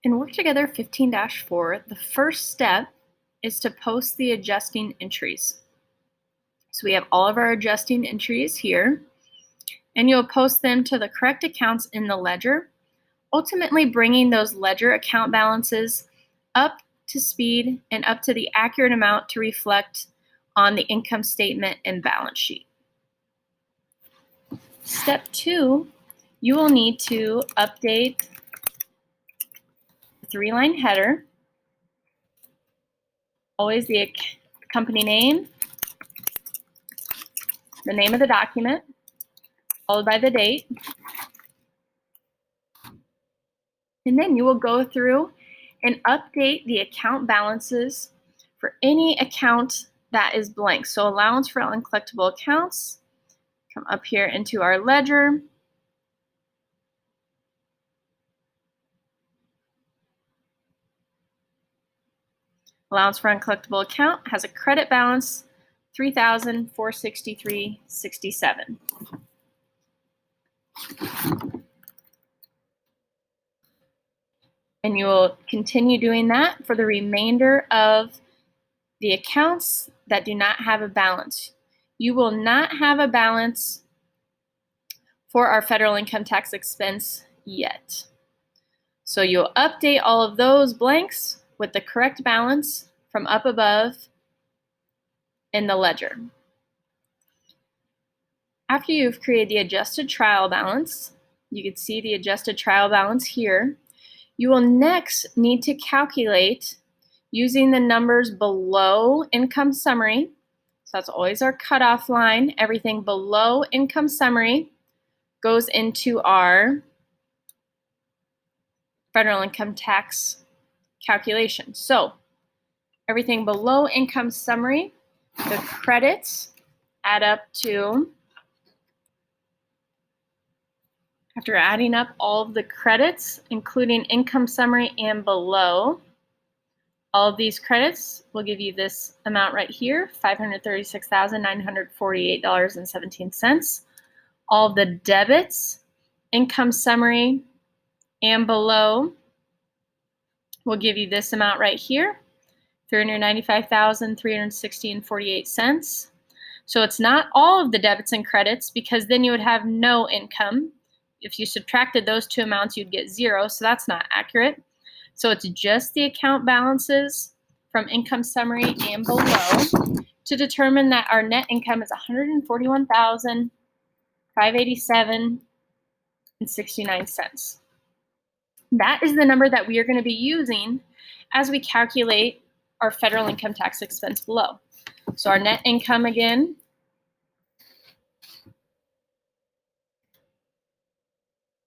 In Work Together 15-4, the first step is to post the adjusting entries. So we have all of our adjusting entries here, and you'll post them to the correct accounts in the ledger, ultimately bringing those ledger account balances up to speed and up to the accurate amount to reflect on the income statement and balance sheet. Step 2, you will need to update the 3-line header, always the company name, the name of the document, followed by the date. And then you will go through and update the account balances for any account that is blank. So allowance for uncollectible accounts, come up here into our ledger. Allowance for uncollectible account has a credit balance $3,463.67. And you will continue doing that for the remainder of the accounts that do not have a balance. You will not have a balance for our federal income tax expense yet. So you'll update all of those blanks with the correct balance from up above in the ledger. After you've created the adjusted trial balance, you can see the adjusted trial balance here. You will next need to calculate using the numbers below income summary. So that's always our cutoff line. Everything below income summary goes into our federal income tax calculation. So everything below income summary, the credits add up to, after adding up all of the credits, including income summary and below, all of these credits will give you this amount right here, $536,948.17. All of the debits, income summary and below, will give you this amount right here, $395,360.48. So it's not all of the debits and credits, because then you would have no income. If you subtracted those two amounts, you'd get zero, so that's not accurate. So it's just the account balances from income summary and below to determine that our net income is $141,587.69. That is the number that we are going to be using as we calculate our federal income tax expense below. So our net income again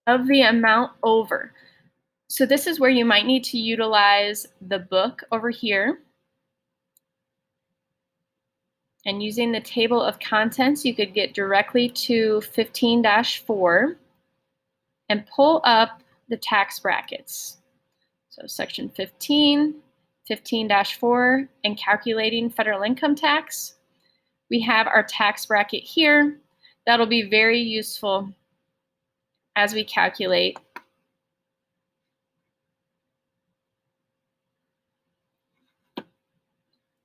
of the amount over. So this is where you might need to utilize the book over here. And using the table of contents, you could get directly to 15-4 and pull up the tax brackets. So section 15, 15-4, and calculating federal income tax. We have our tax bracket here. That'll be very useful as we calculate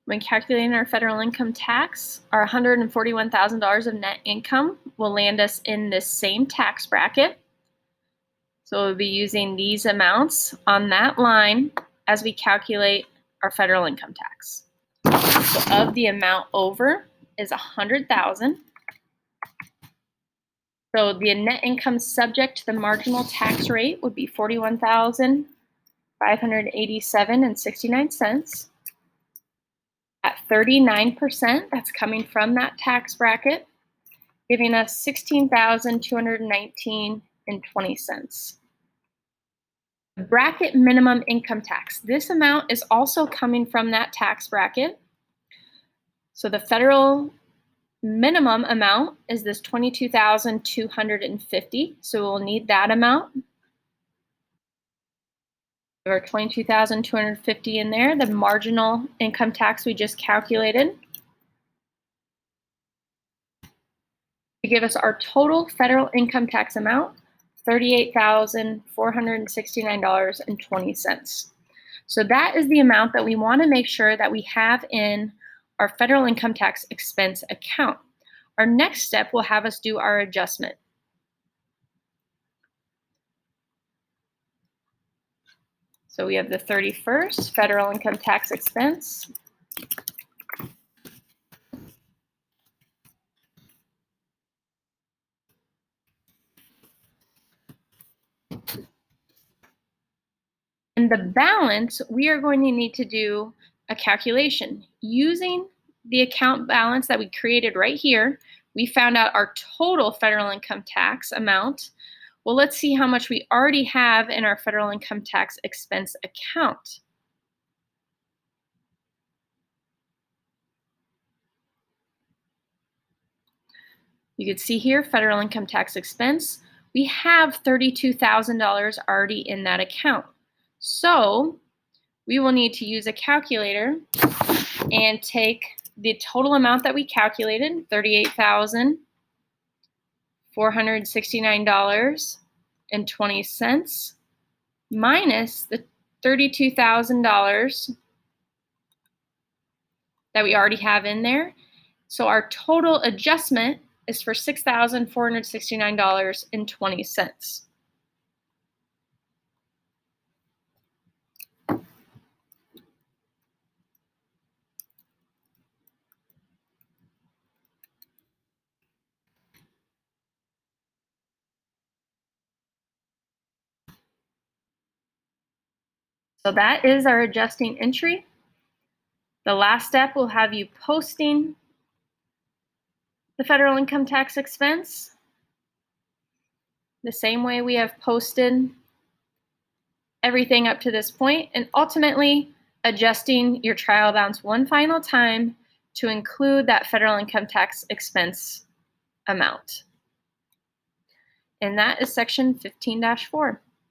when calculating our federal income tax. Our $141,000 of net income will land us in this same tax bracket. So we'll be using these amounts on that line as we calculate our federal income tax. So of the amount over is $100,000. So the net income subject to the marginal tax rate would be $41,587.69. At 39%, that's coming from that tax bracket, giving us $16,219.20. The bracket minimum income tax. This amount is also coming from that tax bracket. So the federal minimum amount is this $22,250. So we'll need that amount. Our $22,250 in there, the marginal income tax we just calculated, to give us our total federal income tax amount $38,469.20. So that is the amount that we want to make sure that we have in our federal income tax expense account. Our next step will have us do our adjustment. So we have the 31st federal income tax expense. And the balance, we are going to need to do a calculation. Using the account balance that we created right here, we found out our total federal income tax amount. Well, let's see how much we already have in our federal income tax expense account. You can see here, federal income tax expense. We have $32,000 already in that account. So we will need to use a calculator and take the total amount that we calculated, $38,469.20, minus the $32,000 that we already have in there. So our total adjustment is for $6,469.20. So that is our adjusting entry. The last step will have you posting the federal income tax expense the same way we have posted everything up to this point, and ultimately adjusting your trial balance one final time to include that federal income tax expense amount. And that is section 15-4.